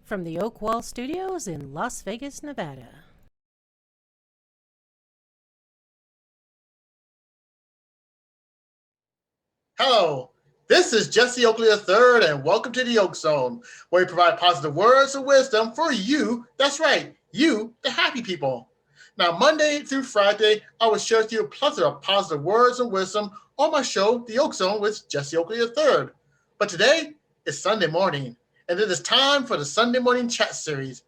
From the Oak Wall Studios in Las Vegas, Nevada. Hello, this is Jesse Oakley III, and welcome to the Oak Zone, where we provide positive words of wisdom for you. That's right, you, the happy people. Now, Monday through Friday, I will share with you a plethora of positive words of wisdom on my show, The Oak Zone with Jesse Oakley III. But today is Sunday morning, and it is time for the Sunday morning chat series.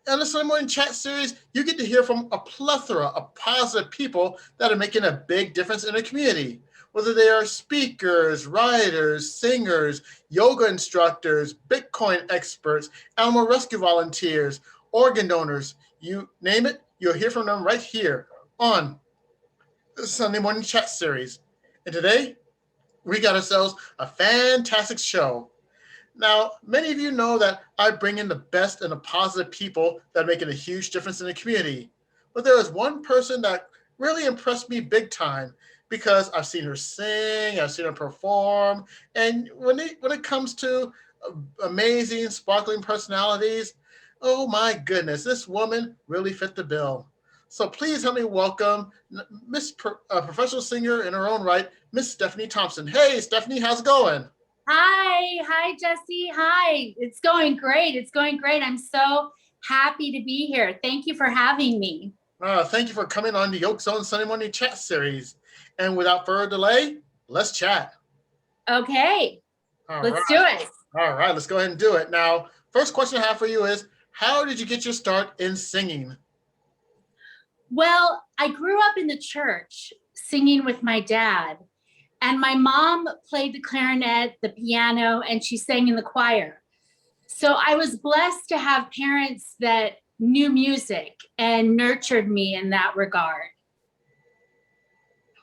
In the Sunday morning chat series, you get to hear from a plethora of positive people that are making a big difference in the community. Whether they are speakers, writers, singers, yoga instructors, Bitcoin experts, animal rescue volunteers, organ donors, you name it, you'll hear from them right here on the Sunday morning chat series. And today, we got ourselves a fantastic show. Now, many of you know that I bring in the best and the positive people that are making a huge difference in the community. But there is one person that really impressed me big time because I've seen her sing, I've seen her perform, and when it comes to amazing, sparkling personalities, oh my goodness, this woman really fit the bill. So please help me welcome professional singer in her own right, Miss Stephanie Thompson. Hey, Stephanie, how's it going? Hi, Jesse. Hi, it's going great. It's going great. I'm so happy to be here. Thank you for having me. Thank you for coming on the Yolk Zone Sunday Morning Chat Series. And without further delay, let's chat. Okay, All let's right. do it. All right, let's go ahead and do it. Now, first question I have for you is, how did you get your start in singing? Well, I grew up in the church singing with my dad, and my mom played the clarinet, the piano, and she sang in the choir. So I was blessed to have parents that knew music and nurtured me in that regard.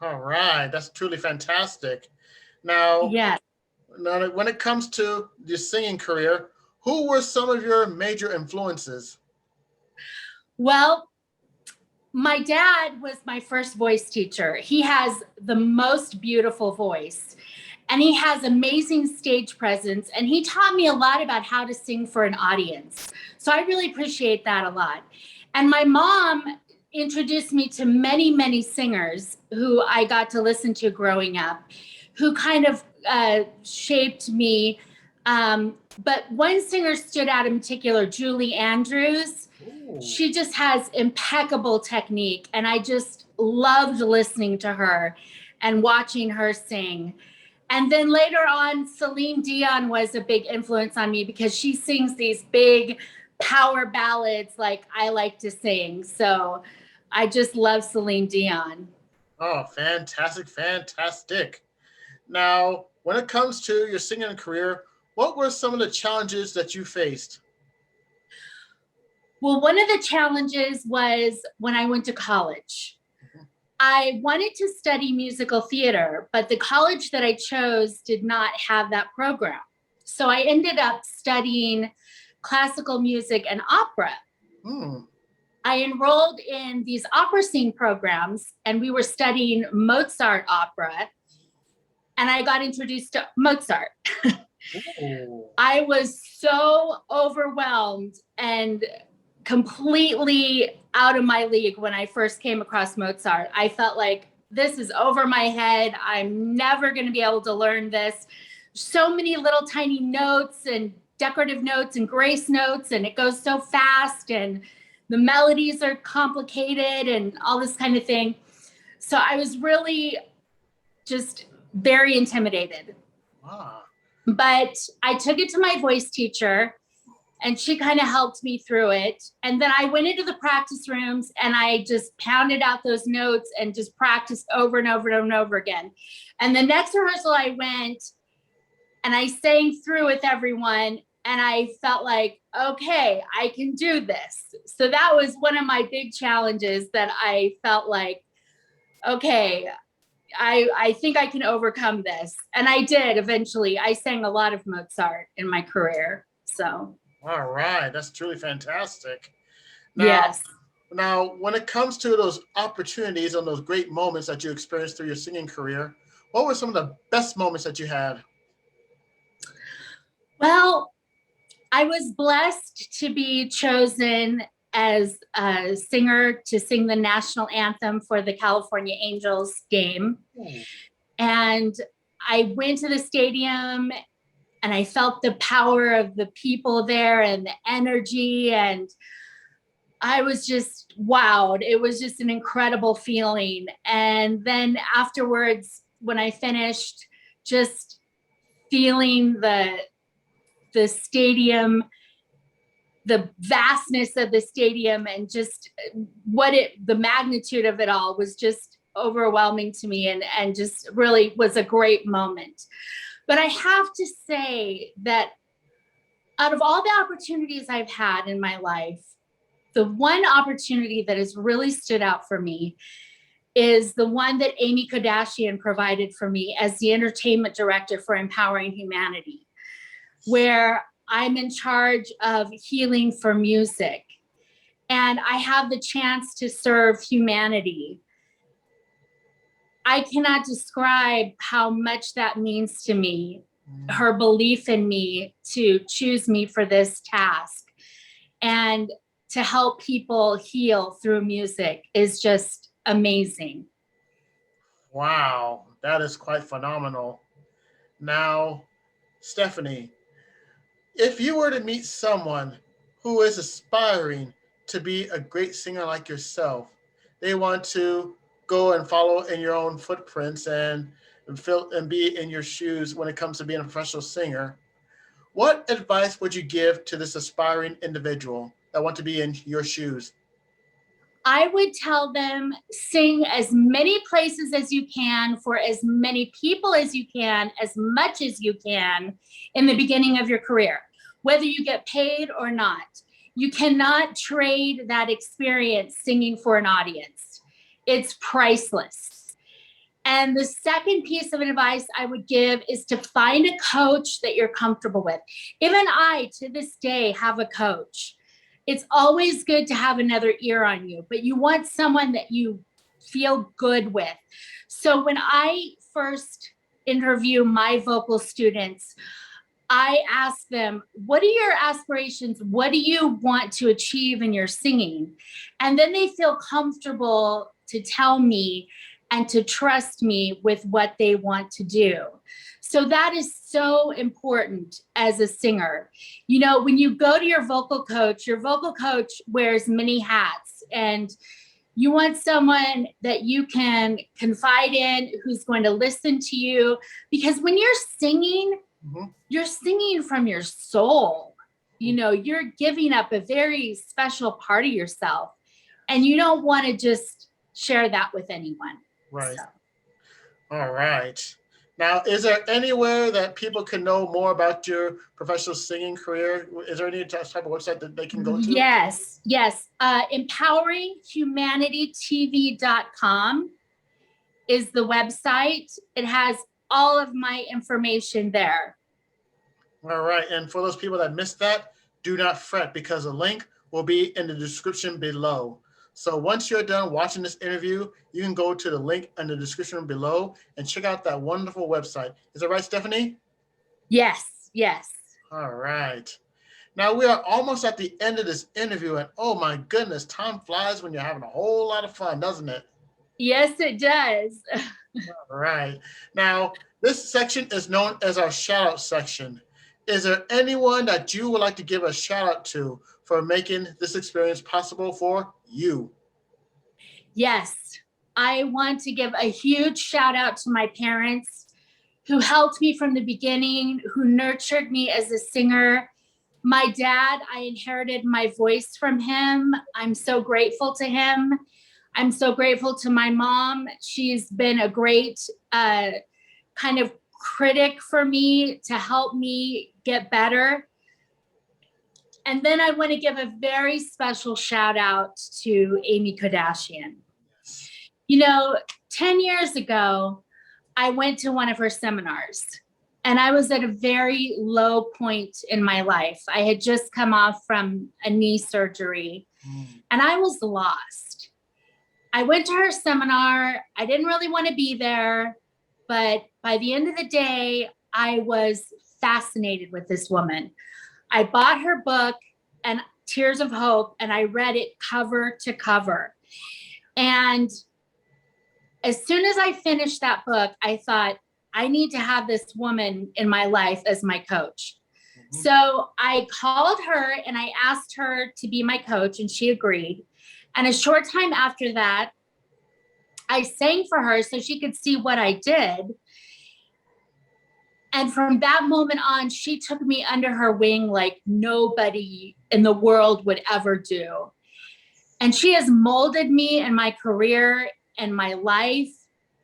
All right, that's truly fantastic. Now, Yes. now when it comes to your singing career, who were some of your major influences? Well, my dad was my first voice teacher. He has the most beautiful voice and he has amazing stage presence. And he taught me a lot about how to sing for an audience. So I really appreciate that a lot. And my mom introduced me to many, many singers who I got to listen to growing up, who kind of shaped me. But one singer stood out in particular, Julie Andrews. Ooh. She just has impeccable technique. And I just loved listening to her and watching her sing. And then later on, Celine Dion was a big influence on me because she sings these big power ballads like I like to sing. So I just love Celine Dion. Oh, fantastic, fantastic. Now, when it comes to your singing career, what were some of the challenges that you faced? Well, one of the challenges was when I went to college. I wanted to study musical theater, but the college that I chose did not have that program. So I ended up studying classical music and opera. Hmm. I enrolled in these opera sing programs and we were studying Mozart opera and I got introduced to Mozart. I was so overwhelmed and completely out of my league when I first came across Mozart. I felt like this is over my head. I'm never going to be able to learn this. So many little tiny notes and decorative notes and grace notes, and it goes so fast, and the melodies are complicated and all this kind of thing. So I was really just very intimidated. Ah. But I took it to my voice teacher and she kind of helped me through it. And then I went into the practice rooms and I just pounded out those notes and just practiced over and over and over again. And the next rehearsal I went and I sang through with everyone and I felt like, okay, I can do this. So that was one of my big challenges that I felt like, okay, I think I can overcome this. And I did eventually. I sang a lot of Mozart in my career. So. All right, that's truly fantastic. Now, Yes. now, when it comes to those opportunities and those great moments that you experienced through your singing career, what were some of the best moments that you had? Well, I was blessed to be chosen as a singer to sing the national anthem for the California Angels game. And I went to the stadium and I felt the power of the people there and the energy. And I was just wowed. It was just an incredible feeling. And then afterwards, when I finished, just feeling the stadium, the vastness of the stadium, and just the magnitude of it all was just overwhelming to me, and just really was a great moment. But I have to say that out of all the opportunities I've had in my life, the one opportunity that has really stood out for me is the one that Amy Kardashian provided for me as the entertainment director for Empowering Humanity, where I'm in charge of healing for music. And I have the chance to serve humanity. I cannot describe how much that means to me, her belief in me to choose me for this task. And to help people heal through music is just amazing. Wow, that is quite phenomenal. Now, Stephanie, if you were to meet someone who is aspiring to be a great singer like yourself, they want to go and follow in your own footprints and feel and be in your shoes when it comes to being a professional singer, what advice would you give to this aspiring individual that want to be in your shoes? I would tell them, sing as many places as you can for as many people as you can, as much as you can in the beginning of your career, whether you get paid or not. You cannot trade that experience singing for an audience. It's priceless. And the second piece of advice I would give is to find a coach that you're comfortable with. Even I, to this day, have a coach. It's always good to have another ear on you, but you want someone that you feel good with. So when I first interview my vocal students, I ask them, what are your aspirations? What do you want to achieve in your singing? And then they feel comfortable to tell me and to trust me with what they want to do. So that is so important as a singer. You know, when you go to your vocal coach wears many hats, and you want someone that you can confide in, who's going to listen to you, because when you're singing, you're singing from your soul. You know, you're giving up a very special part of yourself, and you don't want to just share that with anyone. Right. So. All right. Now, is there anywhere that people can know more about your professional singing career? Is there any type of website that they can go to? Yes. EmpoweringHumanityTV.com is the website. It has all of my information there. All right. And for those people that missed that, do not fret, because the link will be in the description below. So once you're done watching this interview, you can go to the link in the description below and check out that wonderful website. Is that right, Stephanie? Yes. All right. Now we are almost at the end of this interview, and oh my goodness, time flies when you're having a whole lot of fun, doesn't it? Yes, it does. All right. Now, this section is known as our shout out section. Is there anyone that you would like to give a shout out to for making this experience possible for you? Yes, I want to give a huge shout out to my parents who helped me from the beginning, who nurtured me as a singer. My dad, I inherited my voice from him. I'm so grateful to him. I'm so grateful to my mom. She's been a great kind of critic for me to help me get better. And then I want to give a very special shout out to Amy Kardashian. You know, 10 years ago, I went to one of her seminars, and I was at a very low point in my life. I had just come off from a knee surgery, and I was lost. I went to her seminar. I didn't really want to be there, but by the end of the day, I was fascinated with this woman. I bought her book and Tears of Hope, and I read it cover to cover. And as soon as I finished that book, I thought, I need to have this woman in my life as my coach. Mm-hmm. So I called her and I asked her to be my coach, and she agreed. And a short time after that, I sang for her so she could see what I did. And from that moment on, she took me under her wing like nobody in the world would ever do. And she has molded me in my career and my life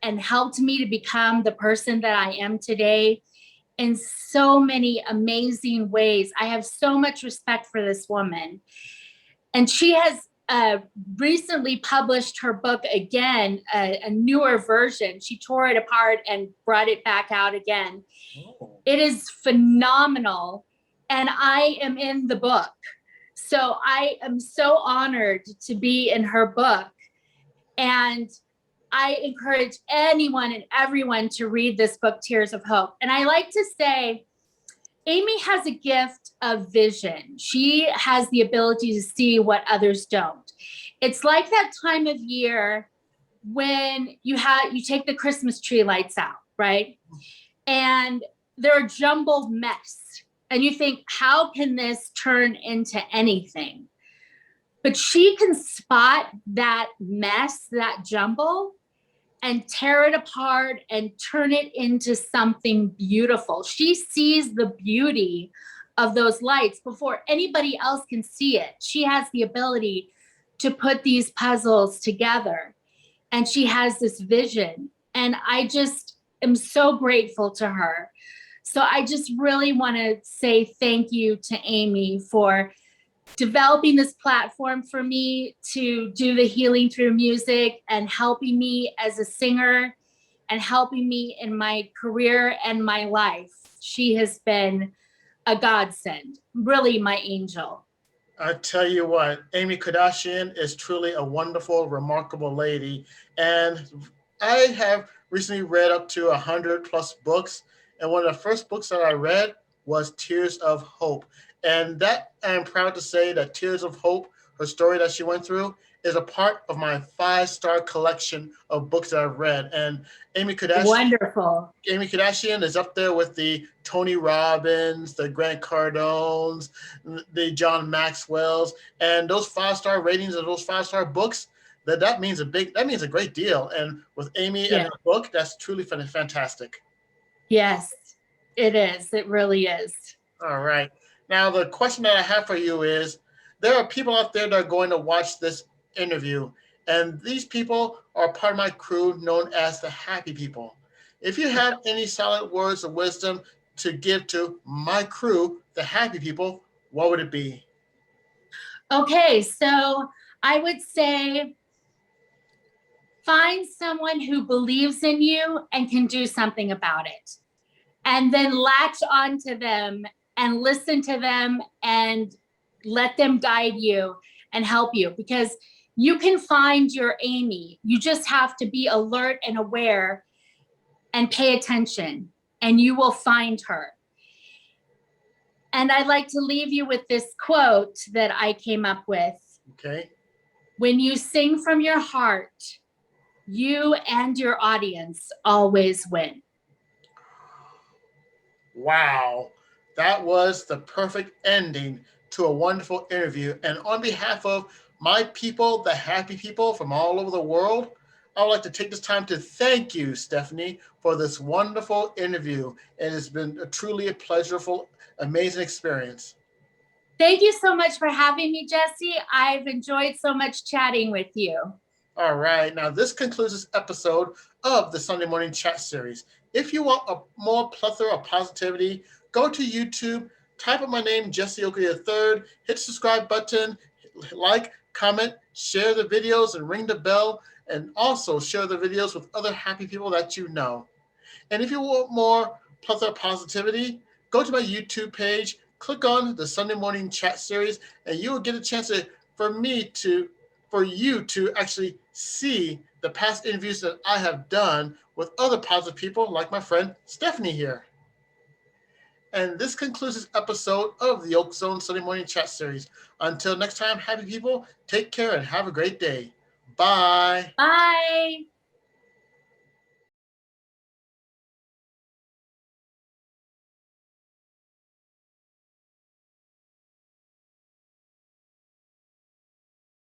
and helped me to become the person that I am today in so many amazing ways. I have so much respect for this woman. And she has recently published her book again, a newer version. She tore it apart and brought it back out again. Oh. It is phenomenal. And I am in the book. So I am so honored to be in her book. And I encourage anyone and everyone to read this book, Tears of Hope. And I like to say, Amy has a gift of vision. She has the ability to see what others don't. It's like that time of year when you take the Christmas tree lights out, right? And they're a jumbled mess. And you think, how can this turn into anything? But she can spot that mess, that jumble, and tear it apart and turn it into something beautiful. She sees the beauty of those lights before anybody else can see it. She has the ability to put these puzzles together, and she has this vision. And I just am so grateful to her. So I just really want to say thank you to Amy for developing this platform for me to do the healing through music and helping me as a singer and helping me in my career and my life. She has been a godsend, really my angel. I tell you what, Amy Kardashian is truly a wonderful, remarkable lady. And I have recently read up to 100+ books. And one of the first books that I read was Tears of Hope. And that I'm proud to say that Tears of Hope, her story that she went through, is a part of my 5-star collection of books that I've read. And Amy Kardashian, wonderful. Amy Kardashian is up there with the Tony Robbins, the Grant Cardones, the John Maxwells, and those 5-star ratings of those 5-star books. That means a great deal. And with Amy and her book, that's truly fantastic. Yes, it is. It really is. All right. Now, the question that I have for you is, there are people out there that are going to watch this interview, and these people are part of my crew known as the Happy People. If you have any solid words of wisdom to give to my crew, the Happy People, what would it be? Okay, so I would say find someone who believes in you and can do something about it. And then latch onto them and listen to them and let them guide you and help you, because you can find your Amy. You just have to be alert and aware and pay attention, and you will find her. And I'd like to leave you with this quote that I came up with. Okay. When you sing from your heart, you and your audience always win. Wow. That was the perfect ending to a wonderful interview. And on behalf of my people, the Happy People from all over the world, I would like to take this time to thank you, Stephanie, for this wonderful interview. It has been truly a pleasurable, amazing experience. Thank you so much for having me, Jesse. I've enjoyed so much chatting with you. All right. Now, this concludes this episode of the Sunday Morning Chat Series. If you want a more plethora of positivity, go to YouTube, type in my name, Jesse Oakley III, hit the subscribe button, like, comment, share the videos, and ring the bell, and also share the videos with other happy people that you know. And if you want more plethora of positivity, go to my YouTube page, click on the Sunday Morning Chat Series, and you will get a chance for you to actually see the past interviews that I have done with other positive people like my friend Stephanie here. And this concludes this episode of the Oak Zone Sunday Morning Chat Series. Until next time, happy people, take care and have a great day. Bye. Bye.